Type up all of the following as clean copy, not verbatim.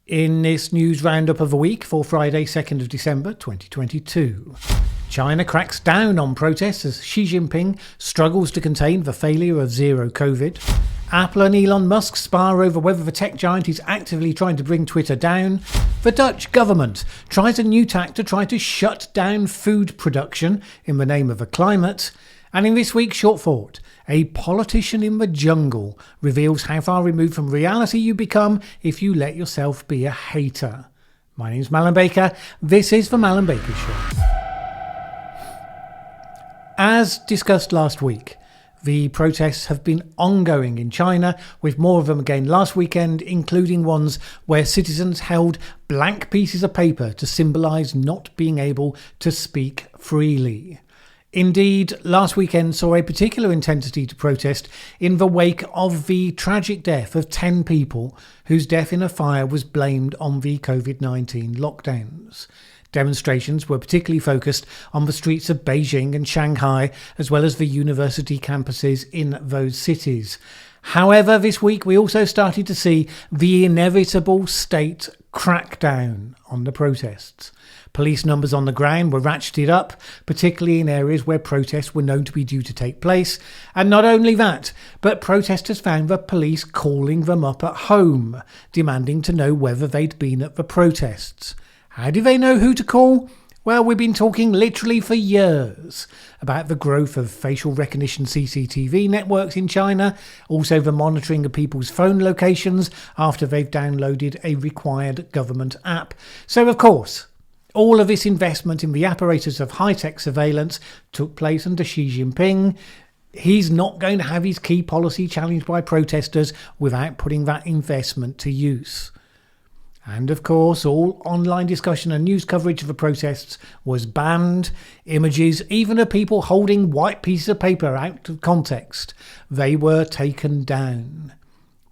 In this news roundup of the week for Friday, 2nd of December 2022. China cracks down on protests as Xi Jinping struggles to contain the failure of zero COVID. Apple and Elon Musk spar over whether the tech giant is actively trying to bring Twitter down. The Dutch government tries a new tack to try to shut down food production in the name of the climate. And in this week's Short Thought, a politician in the jungle reveals how far removed from reality you become if you let yourself be a hater. My name's Mallen Baker. This is the Mallen Baker Show. As discussed last week, the protests have been ongoing in China, with more of them again last weekend, including ones where citizens held blank pieces of paper to symbolise not being able to speak freely. Indeed, last weekend saw a particular intensity to protest in the wake of the tragic death of 10 people whose death in a fire was blamed on the COVID-19 lockdowns. Demonstrations were particularly focused on the streets of Beijing and Shanghai, as well as the university campuses in those cities. However, this week we also started to see the inevitable state crackdown on the protests. Police numbers on the ground were ratcheted up, particularly in areas where protests were known to be due to take place. And not only that, but protesters found the police calling them up at home, demanding to know whether they'd been at the protests. How do they know who to call? Well, we've been talking literally for years about the growth of facial recognition CCTV networks in China, also the monitoring of people's phone locations after they've downloaded a required government app. So, of course, all of this investment in the apparatus of high-tech surveillance took place under Xi Jinping. He's not going to have his key policy challenged by protesters without putting that investment to use. And of course, all online discussion and news coverage of the protests was banned. Images, even of people holding white pieces of paper out of context, they were taken down.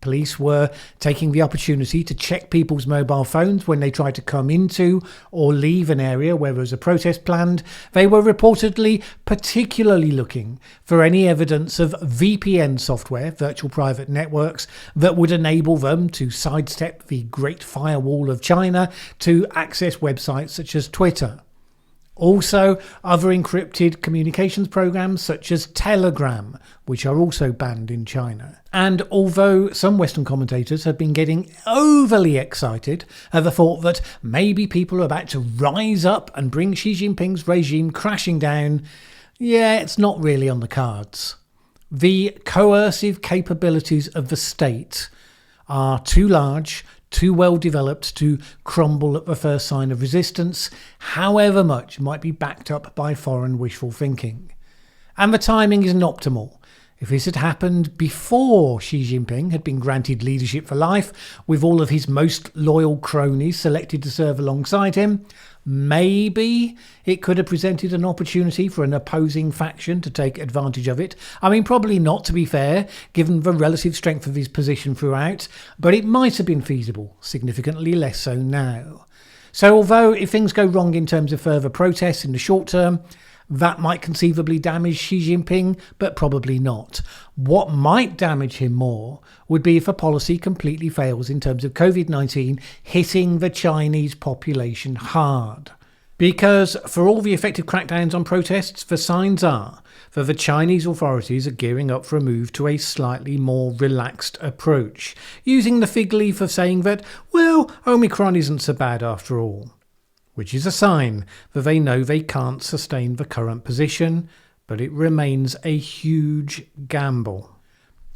Police were taking the opportunity to check people's mobile phones when they tried to come into or leave an area where there was a protest planned. They were reportedly particularly looking for any evidence of VPN software, virtual private networks, that would enable them to sidestep the Great Firewall of China to access websites such as Twitter. Also, other encrypted communications programs such as Telegram, which are also banned in China. And although some Western commentators have been getting overly excited at the thought that maybe people are about to rise up and bring Xi Jinping's regime crashing down, it's not really on the cards. The coercive capabilities of the state are too large, too well developed to crumble at the first sign of resistance, however much might be backed up by foreign wishful thinking. And the timing isn't optimal. If this had happened before Xi Jinping had been granted leadership for life, with all of his most loyal cronies selected to serve alongside him, maybe it could have presented an opportunity for an opposing faction to take advantage of it. I mean, probably not, to be fair, given the relative strength of his position throughout, but it might have been feasible, significantly less so now. So although if things go wrong in terms of further protests in the short term, that might conceivably damage Xi Jinping, but probably not. What might damage him more would be if a policy completely fails in terms of COVID-19 hitting the Chinese population hard. Because for all the effective crackdowns on protests, the signs are that the Chinese authorities are gearing up for a move to a slightly more relaxed approach, using the fig leaf of saying that, Omicron isn't so bad after all. Which is a sign that they know they can't sustain the current position, but it remains a huge gamble.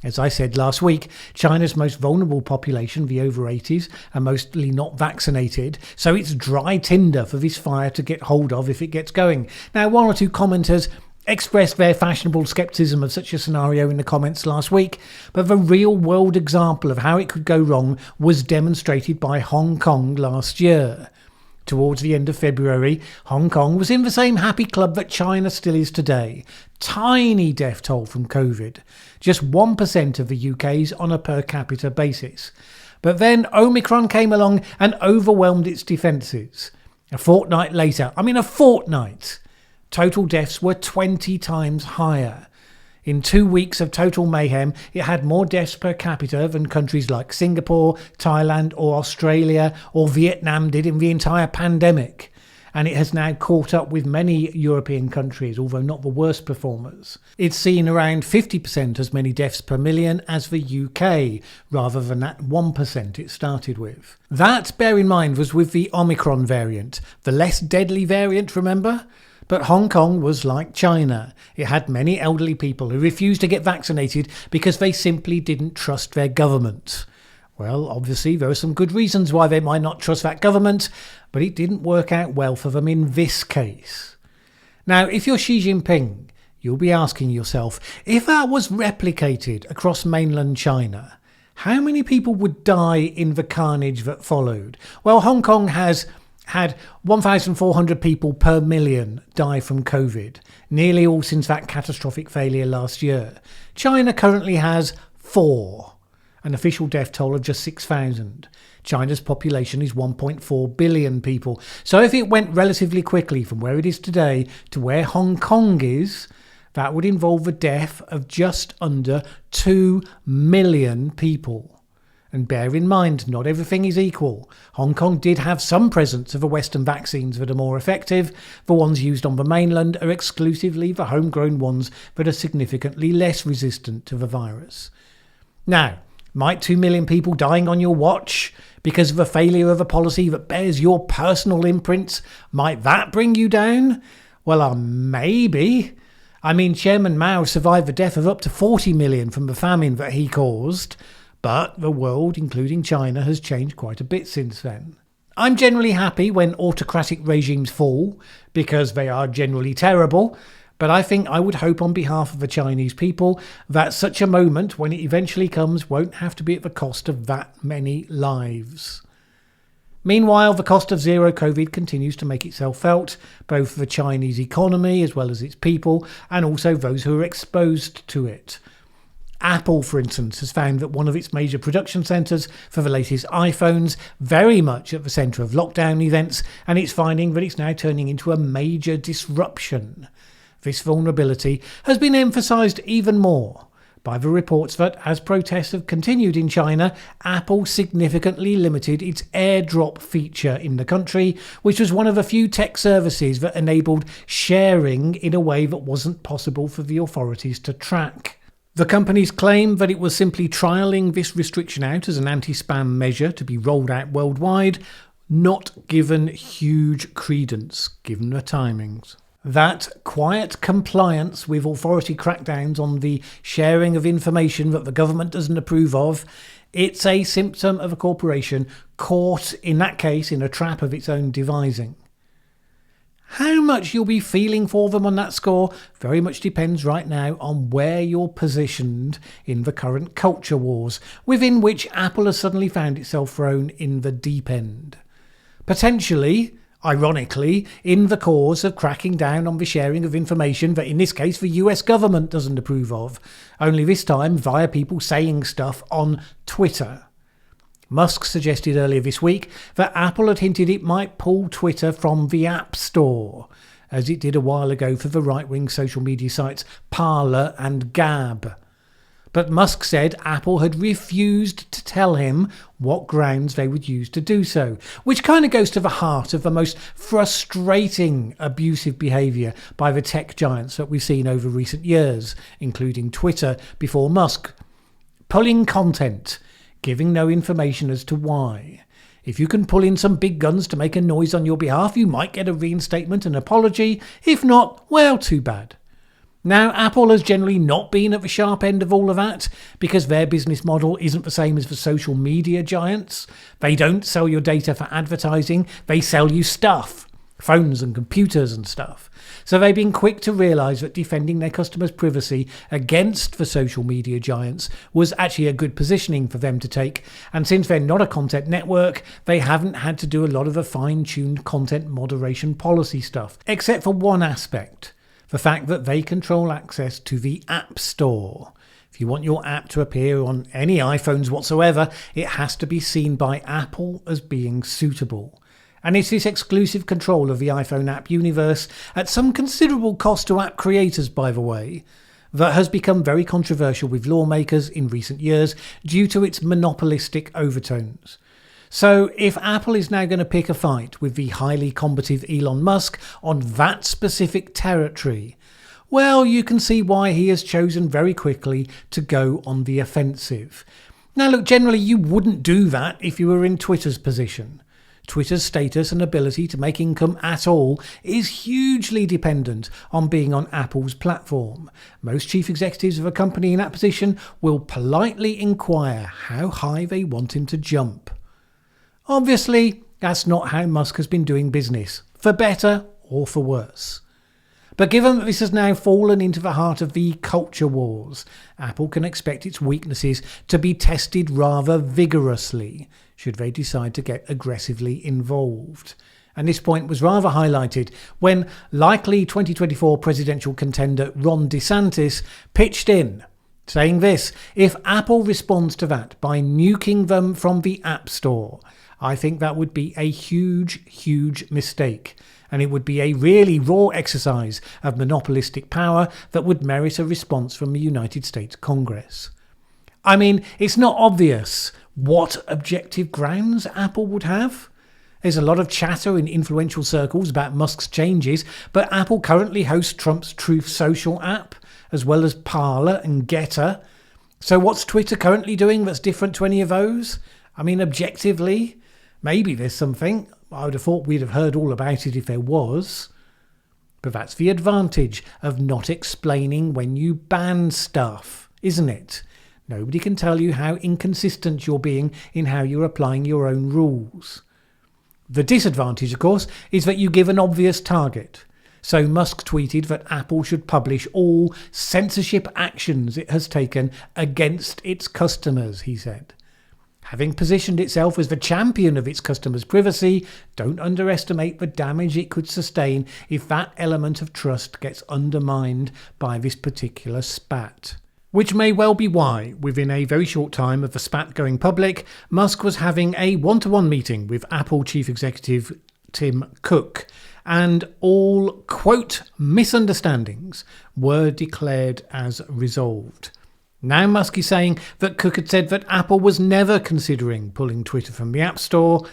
As I said last week, China's most vulnerable population, the over 80s, are mostly not vaccinated, so it's dry tinder for this fire to get hold of if it gets going. Now, one or two commenters expressed their fashionable scepticism of such a scenario in the comments last week, but the real-world example of how it could go wrong was demonstrated by Hong Kong last year. Towards the end of February, Hong Kong was in the same happy club that China still is today. Tiny death toll from COVID, just 1% of the UK's on a per capita basis. But then Omicron came along and overwhelmed its defences. A fortnight later, total deaths were 20 times higher. In 2 weeks of total mayhem, it had more deaths per capita than countries like Singapore, Thailand or Australia or Vietnam did in the entire pandemic. And it has now caught up with many European countries, although not the worst performers. It's seen around 50% as many deaths per million as the UK, rather than that 1% it started with. That, bear in mind, was with the Omicron variant, the less deadly variant, remember? But Hong Kong was like China. It had many elderly people who refused to get vaccinated because they simply didn't trust their government. Well, obviously, there are some good reasons why they might not trust that government, but it didn't work out well for them in this case. Now, if you're Xi Jinping, you'll be asking yourself, if that was replicated across mainland China, how many people would die in the carnage that followed? Well, Hong Kong has had 1,400 people per million die from COVID, nearly all since that catastrophic failure last year. China currently has 4. An official death toll of just 6,000. China's population is 1.4 billion people. So if it went relatively quickly from where it is today to where Hong Kong is, that would involve the death of just under 2 million people. And bear in mind, not everything is equal. Hong Kong did have some presence of the Western vaccines that are more effective. The ones used on the mainland are exclusively the homegrown ones that are significantly less resistant to the virus. Now, might 2 million people dying on your watch because of a failure of a policy that bears your personal imprints, might that bring you down? Well, maybe. I mean, Chairman Mao survived the death of up to 40 million from the famine that he caused, but the world, including China, has changed quite a bit since then. I'm generally happy when autocratic regimes fall, because they are generally terrible, but I think I would hope on behalf of the Chinese people that such a moment, when it eventually comes, won't have to be at the cost of that many lives. Meanwhile, the cost of zero COVID continues to make itself felt, both for the Chinese economy as well as its people, and also those who are exposed to it. Apple, for instance, has found that one of its major production centres for the latest iPhones very much at the centre of lockdown events, and it's finding that it's now turning into a major disruption. This vulnerability has been emphasised even more by the reports that, as protests have continued in China, Apple significantly limited its AirDrop feature in the country, which was one of the few tech services that enabled sharing in a way that wasn't possible for the authorities to track. The companies claim that it was simply trialling this restriction out as an anti-spam measure to be rolled out worldwide, not given huge credence given the timings. That quiet compliance with authority crackdowns on the sharing of information that the government doesn't approve of, it's a symptom of a corporation caught, in that case, in a trap of its own devising. How much you'll be feeling for them on that score very much depends right now on where you're positioned in the current culture wars, within which Apple has suddenly found itself thrown in the deep end. Potentially, ironically, in the cause of cracking down on the sharing of information that in this case the US government doesn't approve of, only this time via people saying stuff on Twitter. Musk suggested earlier this week that Apple had hinted it might pull Twitter from the App Store, as it did a while ago for the right-wing social media sites Parler and Gab. But Musk said Apple had refused to tell him what grounds they would use to do so, which kind of goes to the heart of the most frustrating abusive behaviour by the tech giants that we've seen over recent years, including Twitter before Musk. Pulling content, giving no information as to why. If you can pull in some big guns to make a noise on your behalf, you might get a reinstatement and apology. If not, well, too bad. Now, Apple has generally not been at the sharp end of all of that because their business model isn't the same as the social media giants. They don't sell your data for advertising, they sell you stuff, phones and computers and stuff. So they've been quick to realise that defending their customers' privacy against the social media giants was actually a good positioning for them to take, and since they're not a content network, they haven't had to do a lot of the fine-tuned content moderation policy stuff, except for one aspect. The fact that they control access to the App Store. If you want your app to appear on any iPhones whatsoever, it has to be seen by Apple as being suitable. And it's this exclusive control of the iPhone app universe, at some considerable cost to app creators by the way, that has become very controversial with lawmakers in recent years due to its monopolistic overtones. So if Apple is now going to pick a fight with the highly combative Elon Musk on that specific territory, well, you can see why he has chosen very quickly to go on the offensive. Now look, generally you wouldn't do that if you were in Twitter's position. Twitter's status and ability to make income at all is hugely dependent on being on Apple's platform. Most chief executives of a company in that position will politely inquire how high they want him to jump. Obviously, that's not how Musk has been doing business, for better or for worse. But given that this has now fallen into the heart of the culture wars, Apple can expect its weaknesses to be tested rather vigorously, should they decide to get aggressively involved. And this point was rather highlighted when likely 2024 presidential contender Ron DeSantis pitched in, saying this: if Apple responds to that by nuking them from the App Store, I think that would be a huge mistake. And it would be a really raw exercise of monopolistic power that would merit a response from the United States Congress. I mean, it's not obvious what objective grounds Apple would have. There's a lot of chatter in influential circles about Musk's changes, but Apple currently hosts Trump's Truth Social app, as well as Parler and Getter. So what's Twitter currently doing that's different to any of those? I mean, objectively, maybe there's something. I would have thought we'd have heard all about it if there was. But that's the advantage of not explaining when you ban stuff, isn't it? Nobody can tell you how inconsistent you're being in how you're applying your own rules. The disadvantage, of course, is that you give an obvious target. So Musk tweeted that Apple should publish all censorship actions it has taken against its customers, he said. Having positioned itself as the champion of its customers' privacy, don't underestimate the damage it could sustain if that element of trust gets undermined by this particular spat. Which may well be why, within a very short time of the spat going public, Musk was having a one-to-one meeting with Apple chief executive Tim Cook, and all, quote, misunderstandings were declared as resolved. Now Musk is saying that Cook had said that Apple was never considering pulling Twitter from the App Store.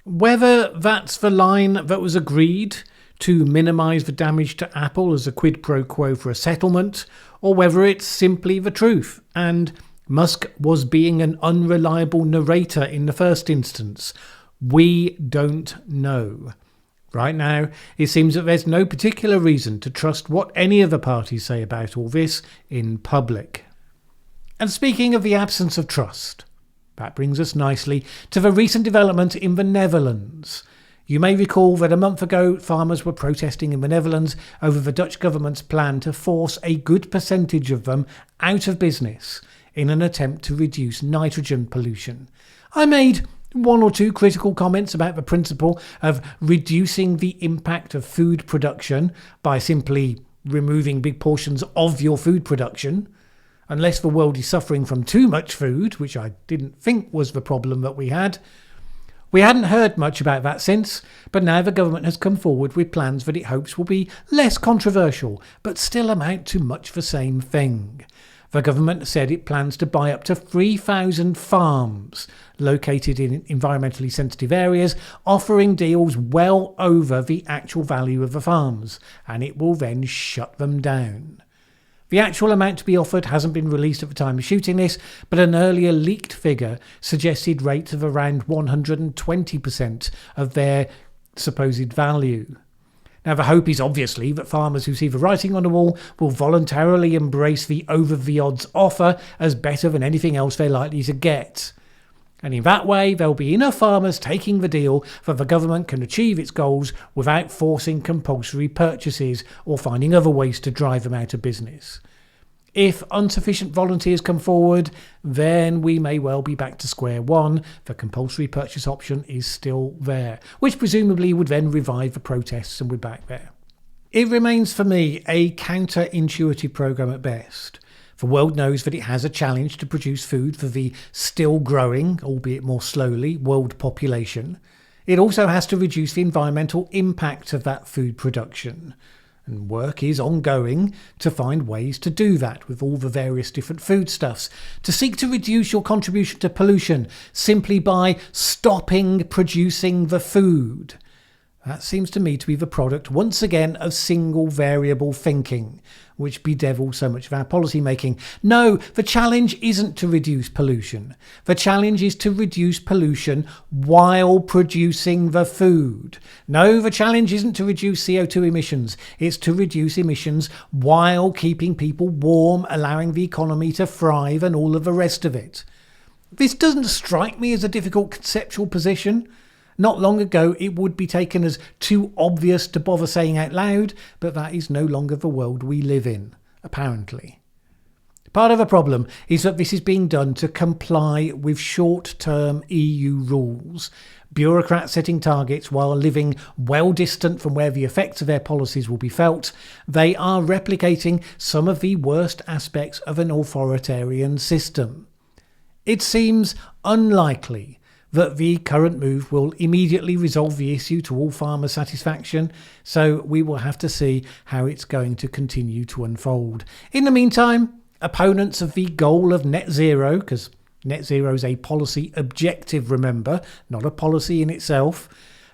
Whether that's the line that was agreed to minimise the damage to Apple as a quid pro quo for a settlement, or whether it's simply the truth, and Musk was being an unreliable narrator in the first instance. We don't know. Right now, it seems that there's no particular reason to trust what any of the parties say about all this in public. And speaking of the absence of trust, that brings us nicely to the recent development in the Netherlands. You may recall that a month ago, farmers were protesting in the Netherlands over the Dutch government's plan to force a good percentage of them out of business in an attempt to reduce nitrogen pollution. I made one or two critical comments about the principle of reducing the impact of food production by simply removing big portions of your food production. Unless the world is suffering from too much food, which I didn't think was the problem that we had. We hadn't heard much about that since, but now the government has come forward with plans that it hopes will be less controversial, but still amount to much the same thing. The government said it plans to buy up to 3,000 farms located in environmentally sensitive areas, offering deals well over the actual value of the farms, and it will then shut them down. The actual amount to be offered hasn't been released at the time of shooting this, but an earlier leaked figure suggested rates of around 120% of their supposed value. Now, the hope is obviously that farmers who see the writing on the wall will voluntarily embrace the over-the-odds offer as better than anything else they're likely to get. And in that way, there'll be enough farmers taking the deal that the government can achieve its goals without forcing compulsory purchases or finding other ways to drive them out of business. If insufficient volunteers come forward, then we may well be back to square one. The compulsory purchase option is still there, which presumably would then revive the protests and we're back there. It remains for me a counterintuitive programme at best. The world knows that it has a challenge to produce food for the still growing, albeit more slowly, world population. It also has to reduce the environmental impact of that food production. And work is ongoing to find ways to do that with all the various different foodstuffs, to seek to reduce your contribution to pollution simply by stopping producing the food. That seems to me to be the product, once again, of single variable thinking, which bedevils so much of our policy making. No, the challenge isn't to reduce pollution. The challenge is to reduce pollution while producing the food. No, the challenge isn't to reduce CO2 emissions. It's to reduce emissions while keeping people warm, allowing the economy to thrive and all of the rest of it. This doesn't strike me as a difficult conceptual position. Not long ago, it would be taken as too obvious to bother saying out loud, but that is no longer the world we live in, apparently. Part of the problem is that this is being done to comply with short-term EU rules. Bureaucrats setting targets while living well distant from where the effects of their policies will be felt. They are replicating some of the worst aspects of an authoritarian system. It seems unlikely that the current move will immediately resolve the issue to all farmers' satisfaction, so we will have to see how it's going to continue to unfold. In the meantime, opponents of the goal of net zero, because net zero is a policy objective, remember, not a policy in itself,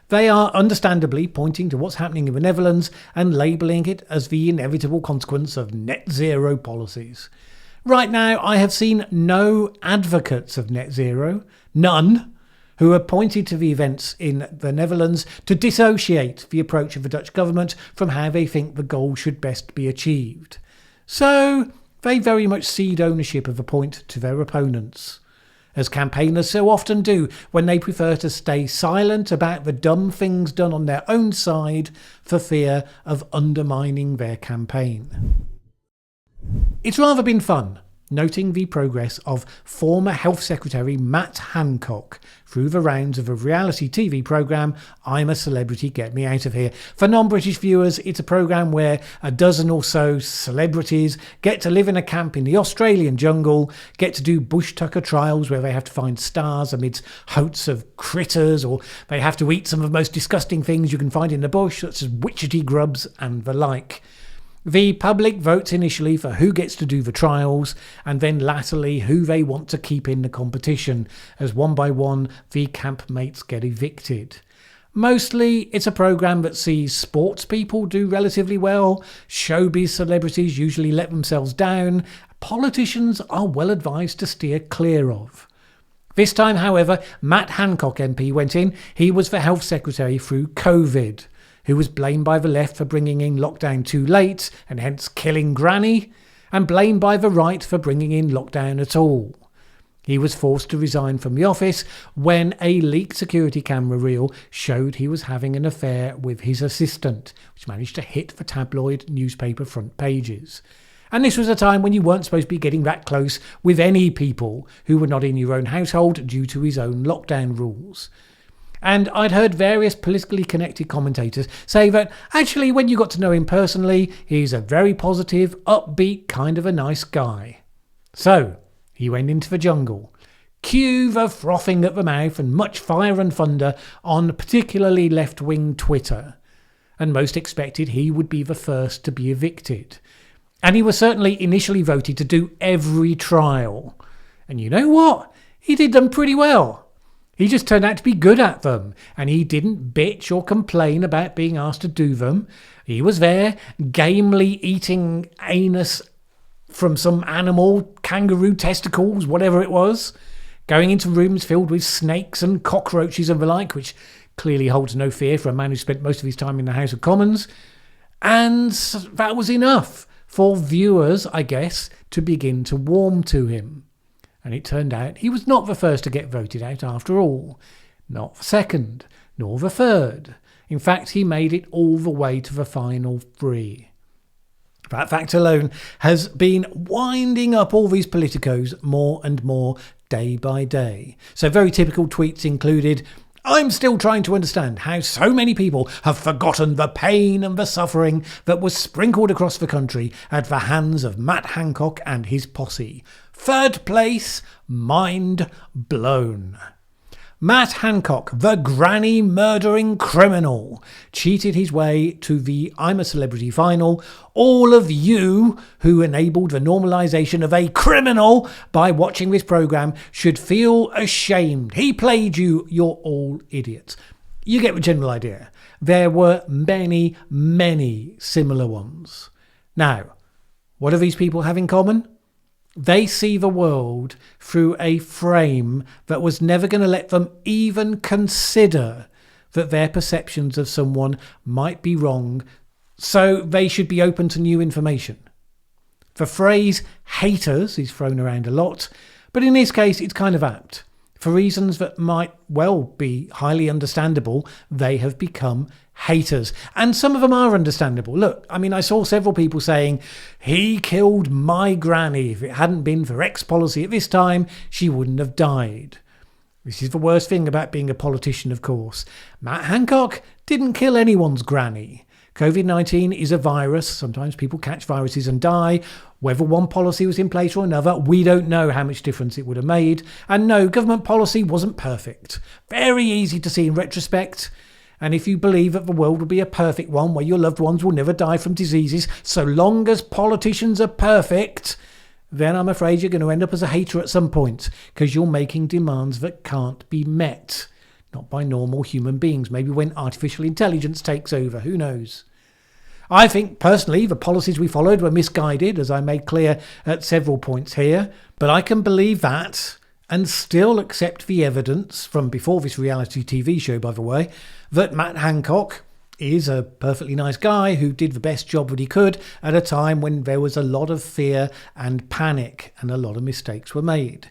they are understandably pointing to what's happening in the Netherlands and labelling it as the inevitable consequence of net zero policies. Right now, I have seen no advocates of net zero, none, who have pointed to the events in the Netherlands to dissociate the approach of the Dutch government from how they think the goal should best be achieved. So they very much cede ownership of the point to their opponents, as campaigners so often do when they prefer to stay silent about the dumb things done on their own side for fear of undermining their campaign. It's rather been fun noting the progress of former Health Secretary Matt Hancock through the rounds of a reality TV programme, I'm a Celebrity, Get Me Out of Here. For non-British viewers, it's a programme where a dozen or so celebrities get to live in a camp in the Australian jungle, get to do bush tucker trials where they have to find stars amidst hosts of critters, or they have to eat some of the most disgusting things you can find in the bush, such as witchetty grubs and the like. The public votes initially for who gets to do the trials, and then latterly who they want to keep in the competition, as one by one the campmates get evicted. Mostly it's a programme that sees sports people do relatively well, showbiz celebrities usually let themselves down, politicians are well advised to steer clear of. This time, however, Matt Hancock MP went in. He was the Health Secretary through COVID, who was blamed by the left for bringing in lockdown too late and hence killing Granny, and blamed by the right for bringing in lockdown at all. He was forced to resign from the office when a leaked security camera reel showed he was having an affair with his assistant, which managed to hit the tabloid newspaper front pages. And this was a time when you weren't supposed to be getting that close with any people who were not in your own household due to his own lockdown rules. And I'd heard various politically connected commentators say that actually when you got to know him personally, he's a very positive, upbeat, kind of a nice guy. So he went into the jungle. Cue the frothing at the mouth and much fire and thunder on particularly left-wing Twitter. And most expected he would be the first to be evicted. And he was certainly initially voted to do every trial. And you know what? He did them pretty well. He just turned out to be good at them, and he didn't bitch or complain about being asked to do them. He was there, gamely eating anus from some animal, kangaroo testicles, whatever it was, going into rooms filled with snakes and cockroaches and the like, which clearly holds no fear for a man who spent most of his time in the House of Commons. And that was enough for viewers, I guess, to begin to warm to him. And it turned out he was not the first to get voted out after all. Not the second, nor the third. In fact, he made it all the way to the final three. That fact alone has been winding up all these politicos more and more day by day. So very typical tweets included, I'm still trying to understand how so many people have forgotten the pain and the suffering that was sprinkled across the country at the hands of Matt Hancock and his posse. Third place, mind blown. Matt Hancock, the granny murdering criminal, cheated his way to the I'm a Celebrity final. All of you who enabled the normalisation of a criminal by watching this programme should feel ashamed. He played you. You're all idiots. You get the general idea. There were many, many similar ones. Now, what do these people have in common? They see the world through a frame that was never going to let them even consider that their perceptions of someone might be wrong, so they should be open to new information. The phrase haters is thrown around a lot, but in this case it's kind of apt. For reasons that might well be highly understandable, they have become haters. And some of them are understandable. Look, I saw several people saying, he killed my granny. If it hadn't been for X policy at this time, she wouldn't have died. This is the worst thing about being a politician, of course. Matt Hancock didn't kill anyone's granny. COVID-19 is a virus. Sometimes people catch viruses and die. Whether one policy was in place or another, we don't know how much difference it would have made. And no, government policy wasn't perfect. Very easy to see in retrospect. And if you believe that the world will be a perfect one where your loved ones will never die from diseases, so long as politicians are perfect, then I'm afraid you're going to end up as a hater at some point, because you're making demands that can't be met. Not by normal human beings. Maybe when artificial intelligence takes over. Who knows? I think, personally, the policies we followed were misguided, as I made clear at several points here. But I can believe that and still accept the evidence from before this reality TV show, by the way, that Matt Hancock is a perfectly nice guy who did the best job that he could at a time when there was a lot of fear and panic and a lot of mistakes were made.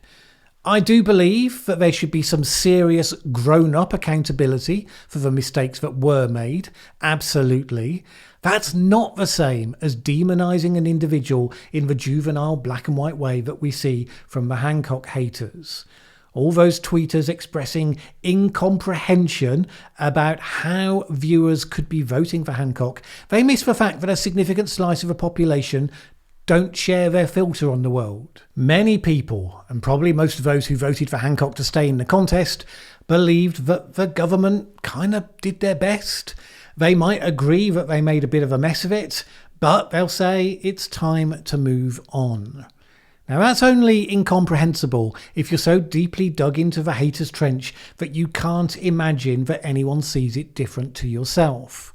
I do believe that there should be some serious grown-up accountability for the mistakes that were made. Absolutely. That's not the same as demonising an individual in the juvenile black and white way that we see from the Hancock haters. All those tweeters expressing incomprehension about how viewers could be voting for Hancock, they miss the fact that a significant slice of the population don't share their filter on the world. Many people, and probably most of those who voted for Hancock to stay in the contest, believed that the government kind of did their best. They might agree that they made a bit of a mess of it, but they'll say it's time to move on. Now that's only incomprehensible if you're so deeply dug into the hater's trench that you can't imagine that anyone sees it different to yourself.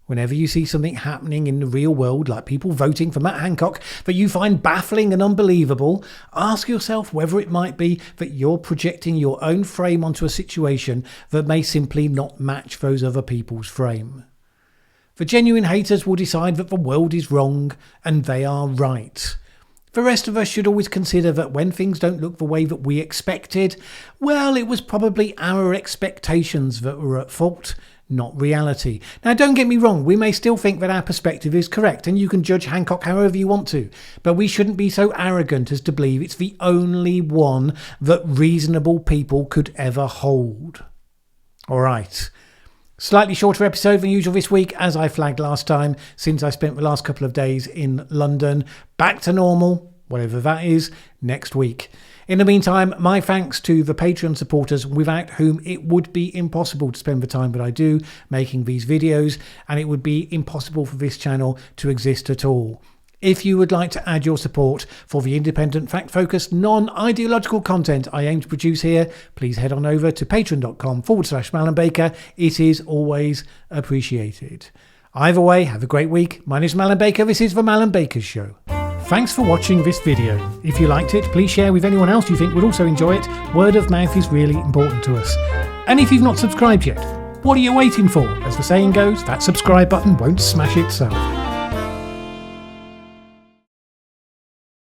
Whenever you see something happening in the real world, like people voting for Matt Hancock, that you find baffling and unbelievable, ask yourself whether it might be that you're projecting your own frame onto a situation that may simply not match those other people's frame. The genuine haters will decide that the world is wrong and they are right. The rest of us should always consider that when things don't look the way that we expected, well, it was probably our expectations that were at fault, not reality. Now, don't get me wrong, we may still think that our perspective is correct, and you can judge Hancock however you want to, but we shouldn't be so arrogant as to believe it's the only one that reasonable people could ever hold. All right. Slightly shorter episode than usual this week, as I flagged last time, since I spent the last couple of days in London. Back to normal, whatever that is, next week. In the meantime, my thanks to the Patreon supporters without whom it would be impossible to spend the time that I do making these videos, and it would be impossible for this channel to exist at all. If you would like to add your support for the independent, fact-focused, non-ideological content I aim to produce here, please head on over to patreon.com/Mallen Baker. It is always appreciated. Either way, have a great week. My name is Mallen Baker. This is the Mallen Baker Show. Thanks for watching this video. If you liked it, please share with anyone else you think would also enjoy it. Word of mouth is really important to us. And if you've not subscribed yet, what are you waiting for? As the saying goes, that subscribe button won't smash itself.